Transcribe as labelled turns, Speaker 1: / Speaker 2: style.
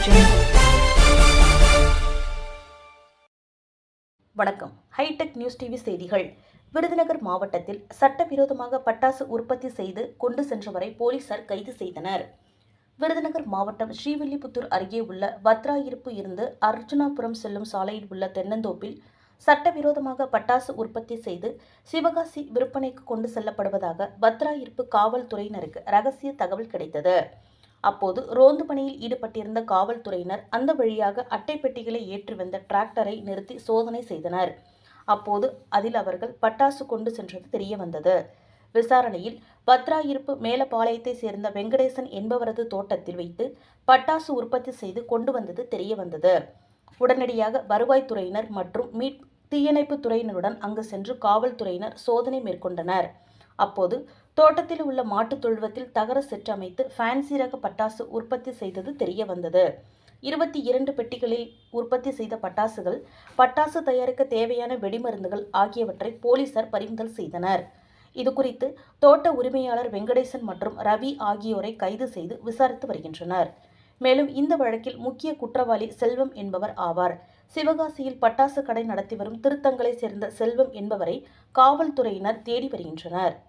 Speaker 1: watching.
Speaker 2: வணக்கம். Hitech news TV செய்திகள். விருதுநகர் மாவட்டத்தில் சட்டவிரோதமாக பட்டாசு உற்பத்தி செய்து கொண்டு சென்றவரை போலீசார் கைது செய்தனர். விருதுநகர் மாவட்டம் ஸ்ரீவில்லிபுத்தூர் அருகே உள்ள வத்ராயிருப்பு இருந்து அர்ஜுனாபுரம் செல்லும் சாலையில் உள்ள தென்னந்தோப்பில் சட்டவிரோதமாக பட்டாசு உற்பத்தி செய்து சிவகாசி விற்பனைக்கு கொண்டு செல்லப்படுவதாக வத்ராயிருப்பு காவல்துறையினருக்கு ரகசிய தகவல் கிடைத்தது. அப்போது ரோந்து பணியில் ஈடுபட்டிருந்த காவல்துறையினர் அந்த வழியாக அட்டை பெட்டிகளை ஏற்றி வந்த டிராக்டரை நிறுத்தி சோதனை செய்தனர். அப்போது அதில் அவர்கள் பட்டாசு கொண்டு சென்றது தெரிய வந்தது. விசாரணையில் வத்ராயிருப்பு மேலப்பாளையத்தை சேர்ந்த வெங்கடேசன் என்பவரது தோட்டத்தில் வைத்து பட்டாசு உற்பத்தி செய்து கொண்டு வந்தது தெரிய வந்தது. உடனடியாக வருவாய்த்துறையினர் மற்றும் தீயணைப்பு துறையினருடன் அங்கு சென்று காவல்துறையினர் சோதனை மேற்கொண்டனர். அப்போது தோட்டத்தில் உள்ள மாட்டுத் தொழுவத்தில் தகர செட் அமைத்து ஃபேன்சி ரக பட்டாசு உற்பத்தி செய்தது தெரிய வந்தது. 22 பெட்டிகளில் உற்பத்தி செய்த பட்டாசுகள், பட்டாசு தயாரிக்க தேவையான வெடிமருந்துகள் ஆகியவற்றை போலீசார் பறிமுதல் செய்தனர். இதுகுறித்து தோட்ட உரிமையாளர் வெங்கடேசன் மற்றும் ரவி ஆகியோரை கைது செய்து விசாரித்து வருகின்றனர். மேலும் இந்த வழக்கில் முக்கிய குற்றவாளி செல்வம் என்பவர் ஆவார். சிவகாசியில் பட்டாசு கடை நடத்தி வரும் திருத்தங்களை சேர்ந்த செல்வம் என்பவரை காவல்துறையினர் தேடி வருகின்றனர்.